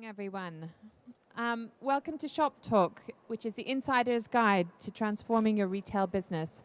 Morning, everyone. Welcome to Shop Talk, which is the insider's guide to transforming your retail business.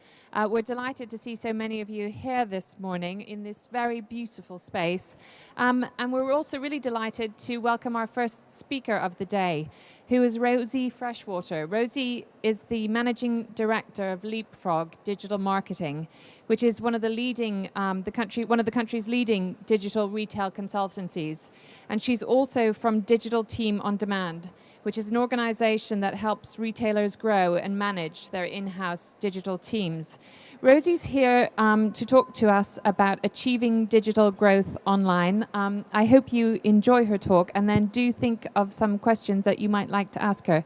We're delighted to see so many of you here this morning in this very beautiful space. And we're also really delighted to welcome our first speaker of the day, who is Rosie Freshwater. Rosie is the Managing Director of Leapfrogg Digital Marketing, which is one of the leading, one of the country's leading digital retail consultancies. And she's also from Digital Team on Demand, which is an organization that helps retailers grow and manage their in-house digital teams. Rosie's here to talk to us about achieving digital growth online. I hope you enjoy her talk and then do think of some questions that you might like to ask her.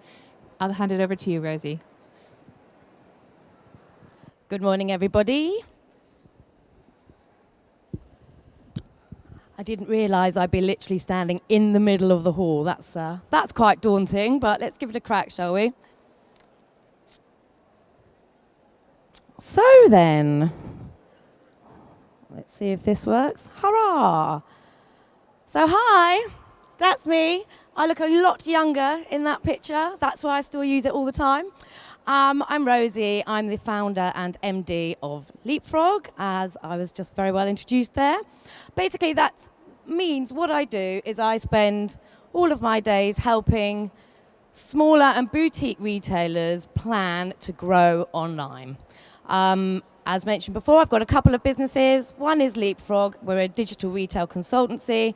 I'll hand it over to you, Rosie. Good morning, everybody. I didn't realise I'd be literally standing in the middle of the hall. That's quite daunting, but let's give it a crack, shall we? So then, let's see if this works. Hurrah! So hi, that's me. I look a lot younger in that picture. That's why I still use it all the time. I'm Rosie. I'm the founder and MD of Leapfrogg, as I was just very well introduced there. Basically, that means what I do is I spend all of my days helping smaller and boutique retailers plan to grow online. As mentioned before, I've got a couple of businesses. One is Leapfrogg. We're a digital retail consultancy.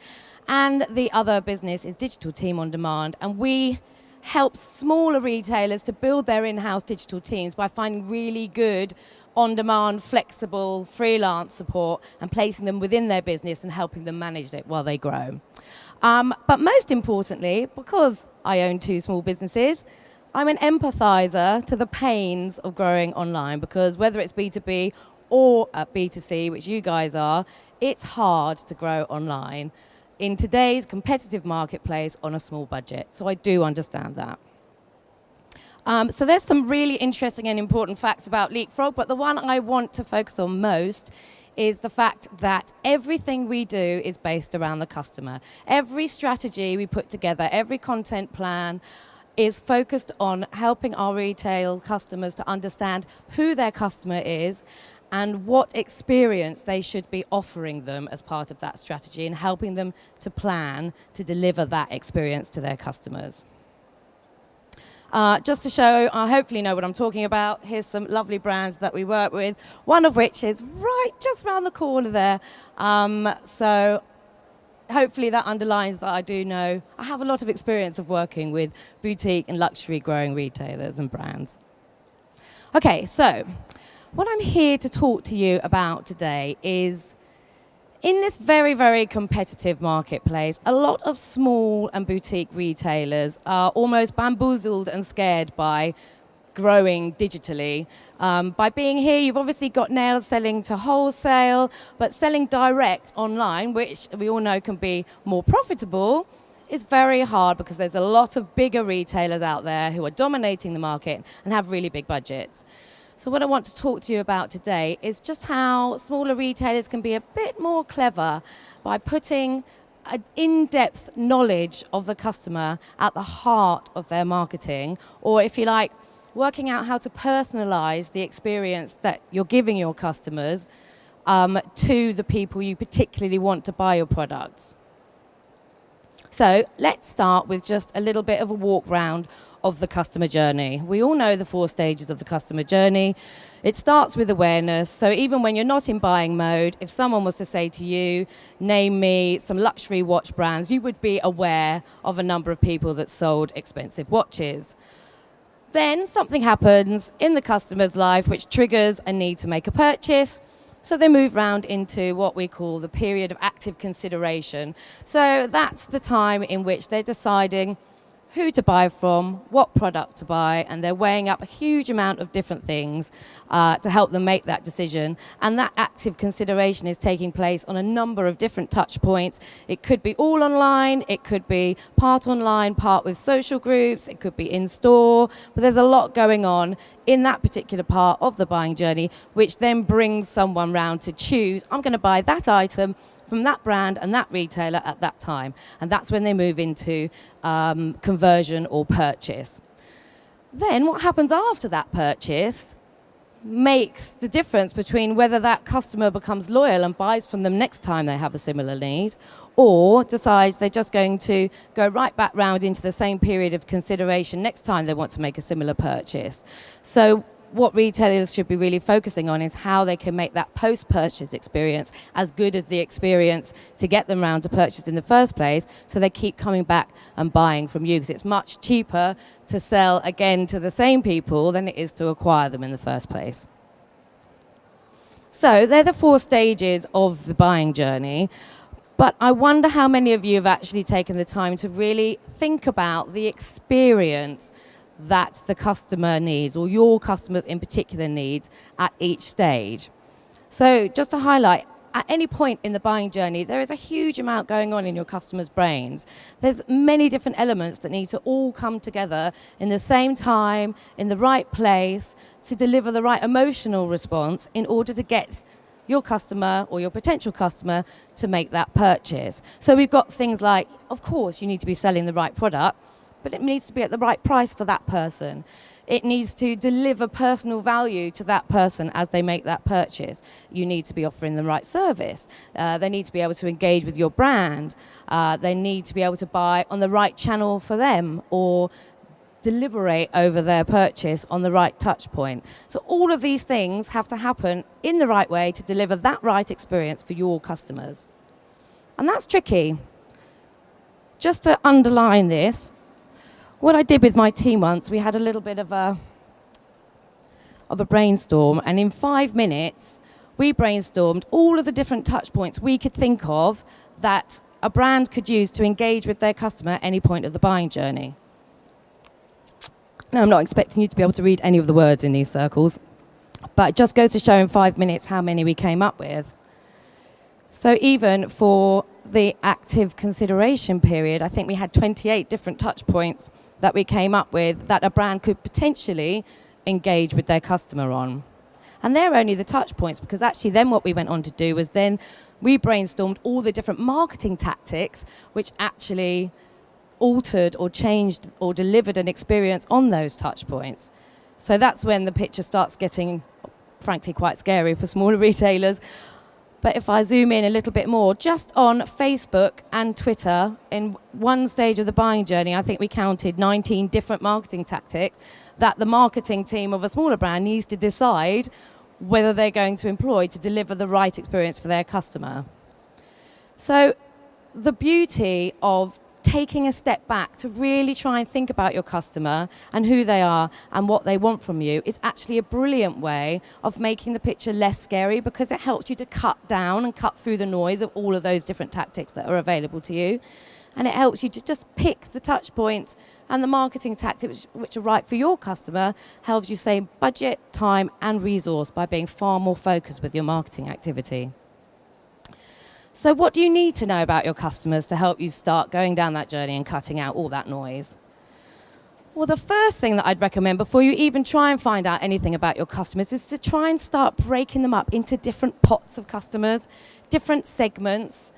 And the other business is Digital Team on Demand. And we help smaller retailers to build their in-house digital teams by finding really good on-demand, flexible, freelance support and placing them within their business and helping them manage it while they grow. But most importantly, because I own two small businesses, I'm an empathizer to the pains of growing online, because whether it's B2B or B2C, which you guys are, it's hard to grow online in today's competitive marketplace on a small budget. So I do understand that. So there's some really interesting and important facts about Leapfrogg, but the one I want to focus on most is the fact that everything we do is based around the customer. Every strategy we put together, every content plan is focused on helping our retail customers to understand who their customer is and what experience they should be offering them as part of that strategy and helping them to plan to deliver that experience to their customers. Just to show, I hopefully know what I'm talking about. Here's some lovely brands that we work with, one of which is right just around the corner there. So hopefully that underlines that I do know. I have a lot of experience of working with boutique and luxury growing retailers and brands. Okay, so what I'm here to talk to you about today is, in this very, very competitive marketplace, a lot of small and boutique retailers are almost bamboozled and scared by growing digitally. By being here, you've obviously got nails selling to wholesale, but selling direct online, which we all know can be more profitable, is very hard because there's a lot of bigger retailers out there who are dominating the market and have really big budgets. So what I want to talk to you about today is just how smaller retailers can be a bit more clever by putting an in-depth knowledge of the customer at the heart of their marketing, or if you like, working out how to personalize the experience that you're giving your customers to the people you particularly want to buy your products. So let's start with just a little bit of a walk round of the customer journey. We all know the 4 stages of the customer journey. It starts with awareness. So even when you're not in buying mode, if someone was to say to you, name me some luxury watch brands, you would be aware of a number of people that sold expensive watches. Then something happens in the customer's life which triggers a need to make a purchase. So they move round into what we call the period of active consideration. So that's the time in which they're deciding who to buy from, what product to buy, and they're weighing up a huge amount of different things to help them make that decision. And that active consideration is taking place on a number of different touch points. It could be all online, it could be part online, part with social groups, it could be in store, but there's a lot going on in that particular part of the buying journey, which then brings someone round to choose, I'm going to buy that item from that brand and that retailer at that time. And that's when they move into conversion or purchase. Then what happens after that purchase makes the difference between whether that customer becomes loyal and buys from them next time they have a similar need, or decides they're just going to go right back round into the same period of consideration next time they want to make a similar purchase. So what retailers should be really focusing on is how they can make that post-purchase experience as good as the experience to get them round to purchase in the first place, so they keep coming back and buying from you, because it's much cheaper to sell again to the same people than it is to acquire them in the first place. So they're the 4 stages of the buying journey. But I wonder how many of you have actually taken the time to really think about the experience that the customer needs, or your customers in particular needs, at each stage. So just to highlight, at any point in the buying journey, there is a huge amount going on in your customers' brains. There's many different elements that need to all come together in the same time, in the right place, to deliver the right emotional response in order to get your customer or your potential customer to make that purchase. So we've got things like, of course, you need to be selling the right product, but it needs to be at the right price for that person. It needs to deliver personal value to that person as they make that purchase. You need to be offering the right service. They need to be able to engage with your brand. They need to be able to buy on the right channel for them, or deliberate over their purchase on the right touch point. So all of these things have to happen in the right way to deliver that right experience for your customers. And that's tricky. Just to underline this, what I did with my team once, we had a little bit of a brainstorm, and in 5 minutes, we brainstormed all of the different touch points we could think of that a brand could use to engage with their customer at any point of the buying journey. Now, I'm not expecting you to be able to read any of the words in these circles, but it just goes to show in 5 minutes how many we came up with. So even for the active consideration period, I think we had 28 different touch points that we came up with that a brand could potentially engage with their customer on. And they're only the touch points, because actually then what we went on to do was then we brainstormed all the different marketing tactics which actually altered or changed or delivered an experience on those touch points. So that's when the picture starts getting, frankly, quite scary for smaller retailers. But if I zoom in a little bit more, just on Facebook and Twitter, in one stage of the buying journey, I think we counted 19 different marketing tactics that the marketing team of a smaller brand needs to decide whether they're going to employ to deliver the right experience for their customer. So the beauty of taking a step back to really try and think about your customer and who they are and what they want from you is actually a brilliant way of making the picture less scary, because it helps you to cut down and cut through the noise of all of those different tactics that are available to you. And it helps you to just pick the touch points and the marketing tactics which are right for your customer. Helps you save budget, time and resource by being far more focused with your marketing activity. So what do you need to know about your customers to help you start going down that journey and cutting out all that noise? Well, the first thing that I'd recommend before you even try and find out anything about your customers is to try and start breaking them up into different pots of customers, different segments,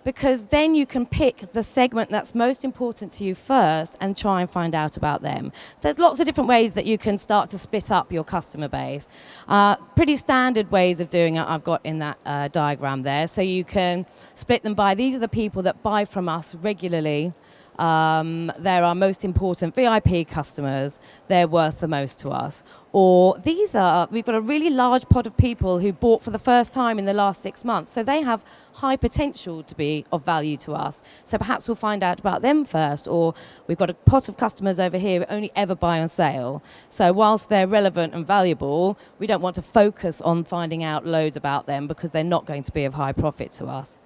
because then you can pick the segment that's most important to you first and try and find out about them. So there's lots of different ways that you can start to split up your customer base. Pretty standard ways of doing it I've got in that diagram there. So you can split them by, these are the people that buy from us regularly. They're our most important VIP customers. They're worth the most to us. Or we've got a really large pot of people who bought for the first time in the last 6 months. So they have high potential to be of value to us. So perhaps we'll find out about them first. Or we've got a pot of customers over here who only ever buy on sale. So whilst they're relevant and valuable, we don't want to focus on finding out loads about them because they're not going to be of high profit to us.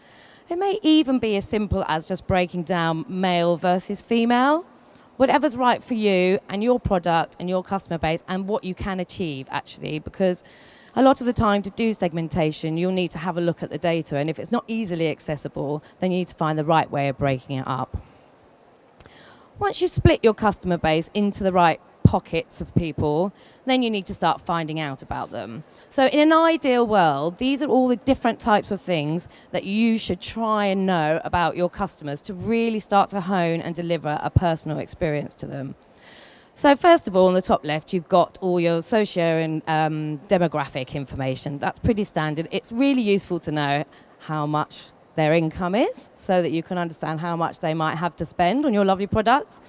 It may even be as simple as just breaking down male versus female. Whatever's right for you and your product and your customer base and what you can achieve, actually, because a lot of the time to do segmentation, you'll need to have a look at the data. And if it's not easily accessible, then you need to find the right way of breaking it up. Once you've split your customer base into the right pockets of people, then you need to start finding out about them. So in an ideal world, these are all the different types of things that you should try and know about your customers to really start to hone and deliver a personal experience to them. So first of all, on the top left, you've got all your socio and demographic information. That's pretty standard. It's really useful to know how much their income is so that you can understand how much they might have to spend on your lovely products.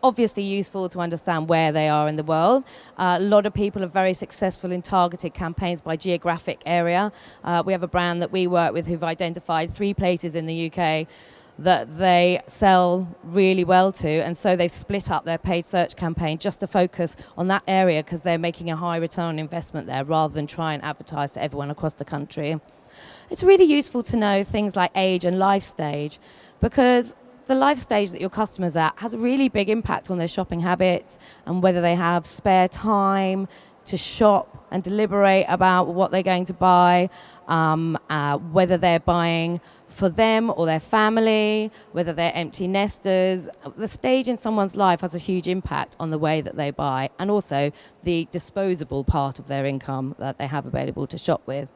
Obviously useful to understand where they are in the world. A lot of people are very successful in targeted campaigns by geographic area. We have a brand that we work with who've identified 3 places in the UK that they sell really well to, and so they've split up their paid search campaign just to focus on that area because they're making a high return on investment there rather than try and advertise to everyone across the country. It's really useful to know things like age and life stage, because the life stage that your customer's at has a really big impact on their shopping habits and whether they have spare time to shop and deliberate about what they're going to buy, whether they're buying for them or their family, whether they're empty nesters. The stage in someone's life has a huge impact on the way that they buy and also the disposable part of their income that they have available to shop with.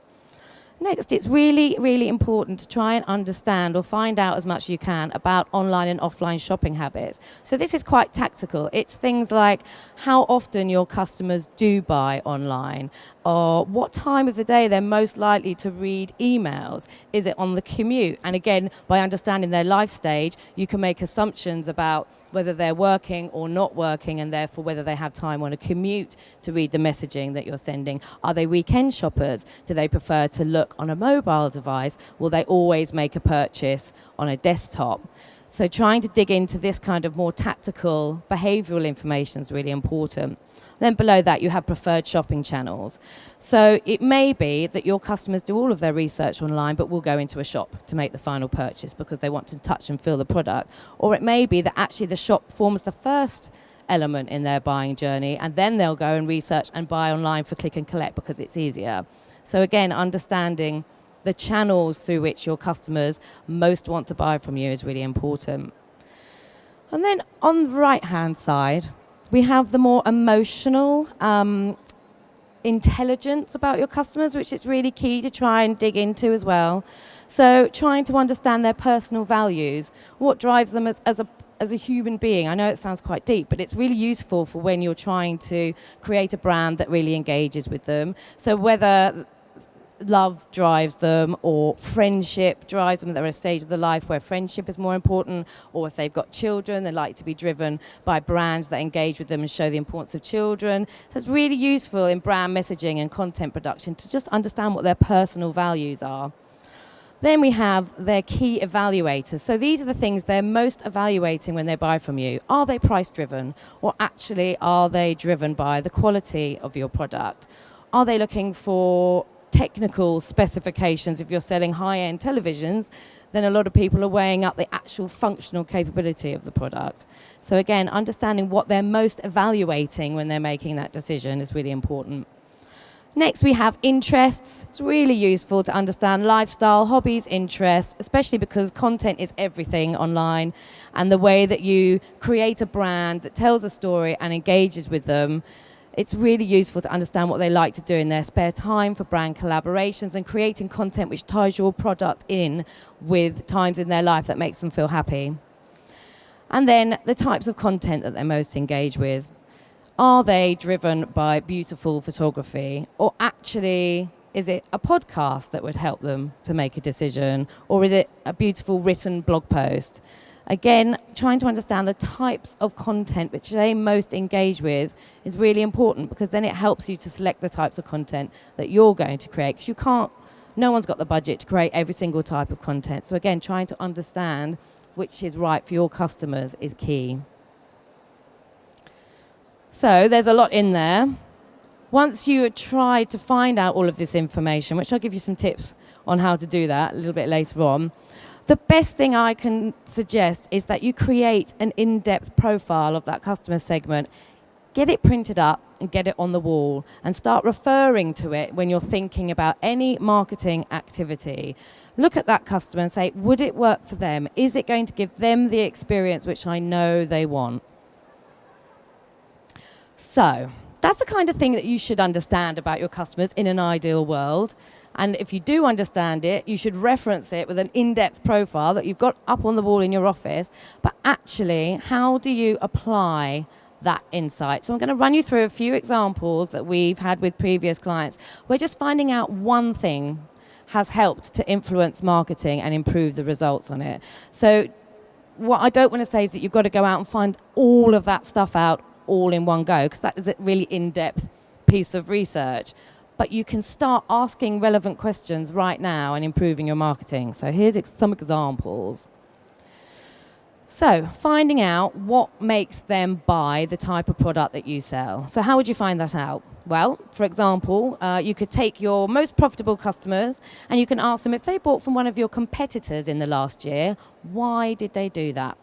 Next, it's really, really important to try and understand or find out as much as you can about online and offline shopping habits. So this is quite tactical. It's things like how often your customers do buy online, or what time of the day they're most likely to read emails. Is it on the commute? And again, by understanding their life stage, you can make assumptions about whether they're working or not working, and therefore whether they have time on a commute to read the messaging that you're sending. Are they weekend shoppers? Do they prefer to look on a mobile device? Will they always make a purchase on a desktop? So trying to dig into this kind of more tactical behavioural information is really important. Then below that, you have preferred shopping channels. So it may be that your customers do all of their research online, but will go into a shop to make the final purchase because they want to touch and feel the product. Or it may be that actually the shop forms the first element in their buying journey, and then they'll go and research and buy online for click and collect because it's easier. So again, understanding the channels through which your customers most want to buy from you is really important. And then on the right-hand side, we have the more emotional intelligence about your customers, which is really key to try and dig into as well. So trying to understand their personal values, what drives them as a human being. I know it sounds quite deep, but it's really useful for when you're trying to create a brand that really engages with them. So whether love drives them or friendship drives them, they're at a stage of the life where friendship is more important, or if they've got children, they like to be driven by brands that engage with them and show the importance of children. So it's really useful in brand messaging and content production to just understand what their personal values are. Then we have their key evaluators. So these are the things they're most evaluating when they buy from you. Are they price driven, or actually are they driven by the quality of your product? Are they looking for technical specifications? If you're selling high-end televisions, then a lot of people are weighing up the actual functional capability of the product. So again, understanding what they're most evaluating when they're making that decision is really important. Next, we have interests. It's really useful to understand lifestyle, hobbies, interests, especially because content is everything online, and the way that you create a brand that tells a story and engages with them. It's really useful to understand what they like to do in their spare time for brand collaborations and creating content which ties your product in with times in their life that makes them feel happy. And then the types of content that they're most engaged with. Are they driven by beautiful photography, or actually is it a podcast that would help them to make a decision, or is it a beautiful written blog post? Again, trying to understand the types of content which they most engage with is really important, because then it helps you to select the types of content that you're going to create, because no one's got the budget to create every single type of content. So again, trying to understand which is right for your customers is key. So there's a lot in there. Once you try to find out all of this information, which I'll give you some tips on how to do that a little bit later on, the best thing I can suggest is that you create an in-depth profile of that customer segment, get it printed up and get it on the wall, and start referring to it when you're thinking about any marketing activity. Look at that customer and say, would it work for them? Is it going to give them the experience which I know they want? So that's the kind of thing that you should understand about your customers in an ideal world. And if you do understand it, you should reference it with an in-depth profile that you've got up on the wall in your office. But actually, how do you apply that insight? So I'm going to run you through a few examples that we've had with previous clients. We're just finding out one thing has helped to influence marketing and improve the results on it. So what I don't want to say is that you've got to go out and find all of that stuff out all in one go, because that is a really in-depth piece of research. But you can start asking relevant questions right now and improving your marketing. So here's some examples. So finding out what makes them buy the type of product that you sell. So how would you find that out? Well, for example, you could take your most profitable customers and you can ask them if they bought from one of your competitors in the last year, why did they do that?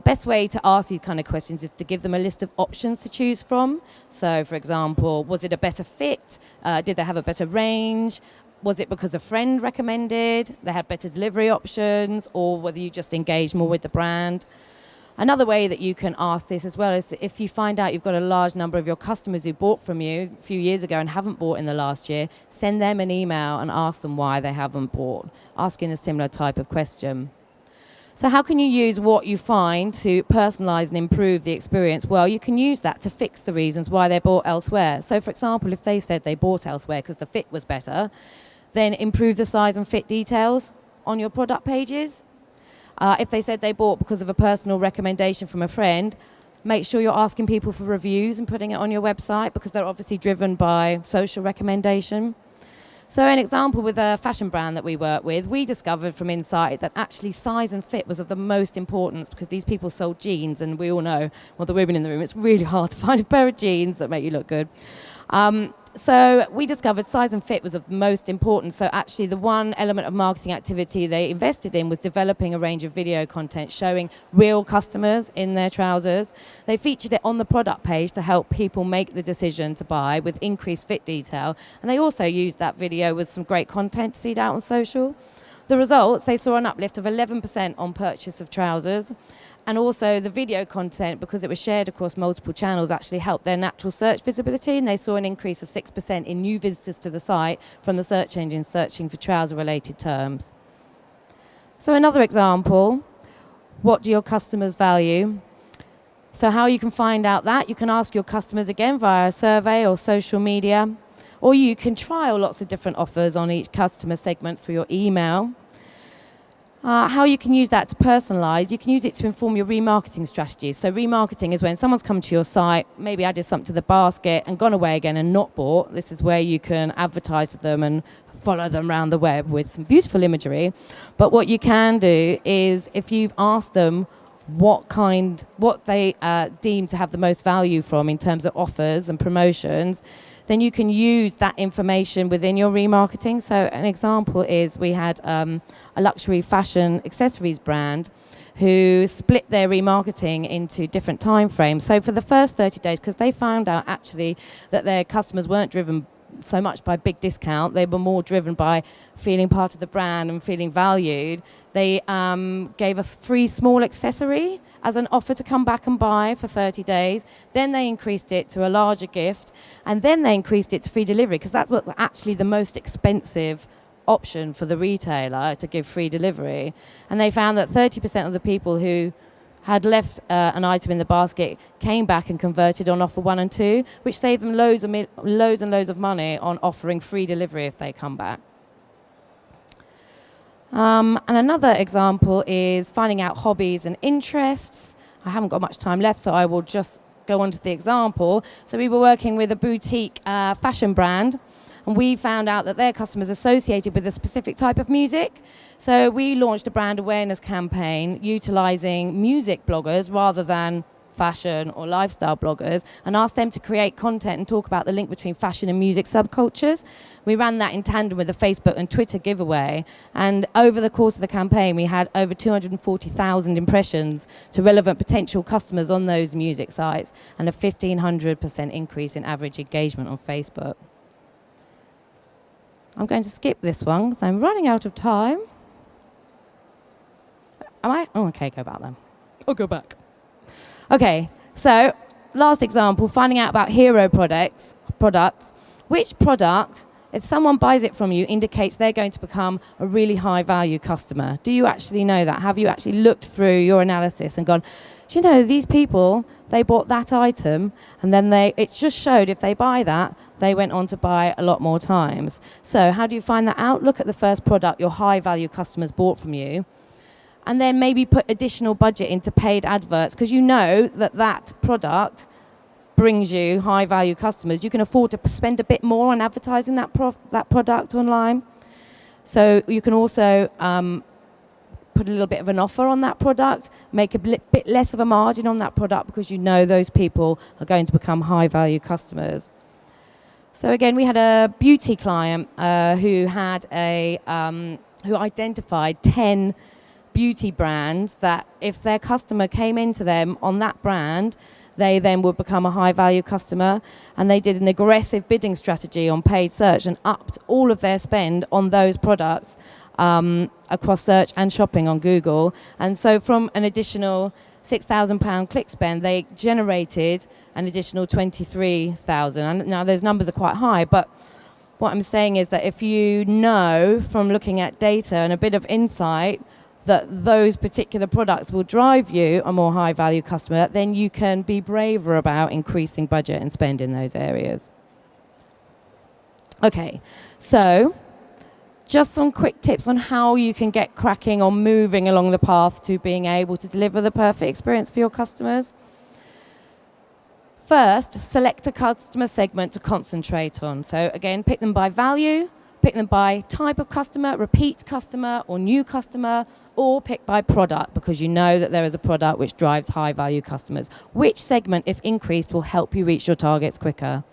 Best way to ask these kind of questions is to give them a list of options to choose from. So, for example, was it a better fit? Did they have a better range? Was it because a friend recommended? They had better delivery options? Or whether you just engaged more with the brand? Another way that you can ask this as well is if you find out you've got a large number of your customers who bought from you a few years ago and haven't bought in the last year, send them an email and ask them why they haven't bought, asking a similar type of question. So how can you use what you find to personalize and improve the experience? Well, you can use that to fix the reasons why they bought elsewhere. So, for example, if they said they bought elsewhere because the fit was better, then improve the size and fit details on your product pages. If they said they bought because of a personal recommendation from a friend, make sure you're asking people for reviews and putting it on your website, because they're obviously driven by social recommendation. So an example with a fashion brand that we work with, we discovered from insight that actually size and fit was of the most importance, because these people sold jeans, and we all know, well, the women in the room, it's really hard to find a pair of jeans that make you look good. So we discovered size and fit was of the most important. So actually the one element of marketing activity they invested in was developing a range of video content showing real customers in their trousers. They featured it on the product page to help people make the decision to buy with increased fit detail. And they also used that video with some great content to seed out on social. The results, they saw an uplift of 11% on purchase of trousers. And also the video content, because it was shared across multiple channels, actually helped their natural search visibility, and they saw an increase of 6% in new visitors to the site from the search engine searching for trouser-related terms. So another example, what do your customers value? So how you can find out that, you can ask your customers again via a survey or social media, or you can trial lots of different offers on each customer segment through your email. How you can use that to personalize, you can use it to inform your remarketing strategies. So remarketing is when someone's come to your site, maybe added something to the basket and gone away again and not bought. This is where you can advertise to them and follow them around the web with some beautiful imagery. But what you can do is, if you've asked them what they deem to have the most value from in terms of offers and promotions, then you can use that information within your remarketing. So an example is we had a luxury fashion accessories brand who split their remarketing into different time frames. So for the first 30 days, because they found out actually that their customers weren't driven so much by big discount, they were more driven by feeling part of the brand and feeling valued. They gave us free small accessory as an offer to come back and buy for 30 days. Then they increased it to a larger gift, and then they increased it to free delivery, because that's what's actually the most expensive option for the retailer, to give free delivery. And they found that 30% of the people who had left an item in the basket came back and converted on offer 1 and 2, which saved them loads and loads of money on offering free delivery if they come back. And another example is finding out hobbies and interests. I haven't got much time left, so I will just go on to the example. So we were working with a boutique fashion brand, and we found out that their customers associated with a specific type of music. So we launched a brand awareness campaign utilizing music bloggers rather than fashion or lifestyle bloggers, and asked them to create content and talk about the link between fashion and music subcultures. We ran that in tandem with a Facebook and Twitter giveaway, and over the course of the campaign we had over 240,000 impressions to relevant potential customers on those music sites, and a 1,500% increase in average engagement on Facebook. I'm going to skip this one because I'm running out of time. Am I? Oh, okay, go back then. I'll go back. Okay, so last example, finding out about hero products. Which product, if someone buys it from you, indicates they're going to become a really high value customer? Do you actually know that? Have you actually looked through your analysis and gone, do you know, these people, they bought that item and then it just showed if they buy that, they went on to buy a lot more times. So how do you find that out? Look at the first product your high value customers bought from you, and then maybe put additional budget into paid adverts, because you know that product brings you high value customers. You can afford to spend a bit more on advertising that product online. So you can also put a little bit of an offer on that product, make a bit less of a margin on that product, because you know those people are going to become high value customers. So again, we had a beauty client who identified 10 beauty brands that if their customer came into them on that brand, they then would become a high value customer, and they did an aggressive bidding strategy on paid search and upped all of their spend on those products across search and shopping on Google. And so from an additional £6,000 click spend, they generated an additional 23,000. And now those numbers are quite high, but what I'm saying is that if you know from looking at data and a bit of insight that those particular products will drive you a more high value customer, then you can be braver about increasing budget and spend in those areas. Okay, so just some quick tips on how you can get cracking on moving along the path to being able to deliver the perfect experience for your customers. First, select a customer segment to concentrate on. So again, pick them by value, pick them by type of customer, repeat customer or new customer, or pick by product, because you know that there is a product which drives high value customers. Which segment, if increased, will help you reach your targets quicker?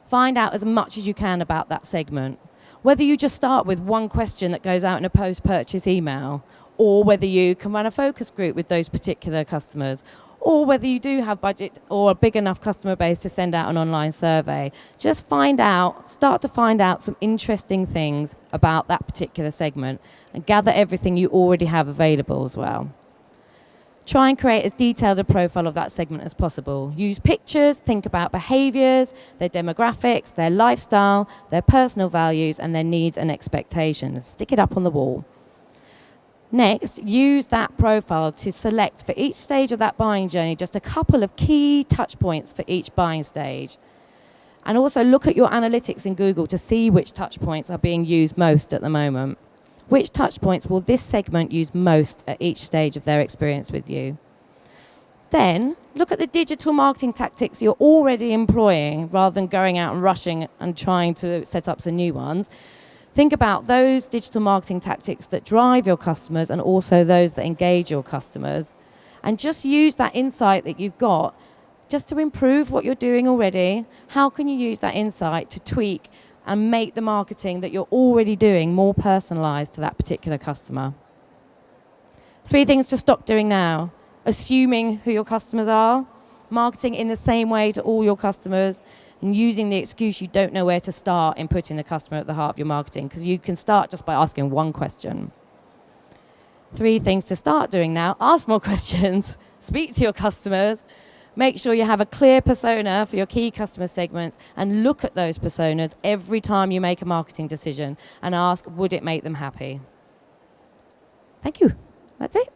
Find out as much as you can about that segment. Whether you just start with one question that goes out in a post-purchase email, or whether you can run a focus group with those particular customers, or whether you do have budget or a big enough customer base to send out an online survey. Just start to find out some interesting things about that particular segment and gather everything you already have available as well. Try and create as detailed a profile of that segment as possible. Use pictures, think about behaviors, their demographics, their lifestyle, their personal values, and their needs and expectations. Stick it up on the wall. Next, use that profile to select for each stage of that buying journey just a couple of key touch points for each buying stage. And also look at your analytics in Google to see which touch points are being used most at the moment. Which touch points will this segment use most at each stage of their experience with you? Then, look at the digital marketing tactics you're already employing rather than going out and rushing and trying to set up some new ones. Think about those digital marketing tactics that drive your customers and also those that engage your customers. And just use that insight that you've got just to improve what you're doing already. How can you use that insight to tweak and make the marketing that you're already doing more personalized to that particular customer? 3 things to stop doing now. Assuming who your customers are, marketing in the same way to all your customers, and using the excuse you don't know where to start in putting the customer at the heart of your marketing, because you can start just by asking one question. 3 things to start doing now: ask more questions, speak to your customers, make sure you have a clear persona for your key customer segments, and look at those personas every time you make a marketing decision and ask, would it make them happy? Thank you. That's it.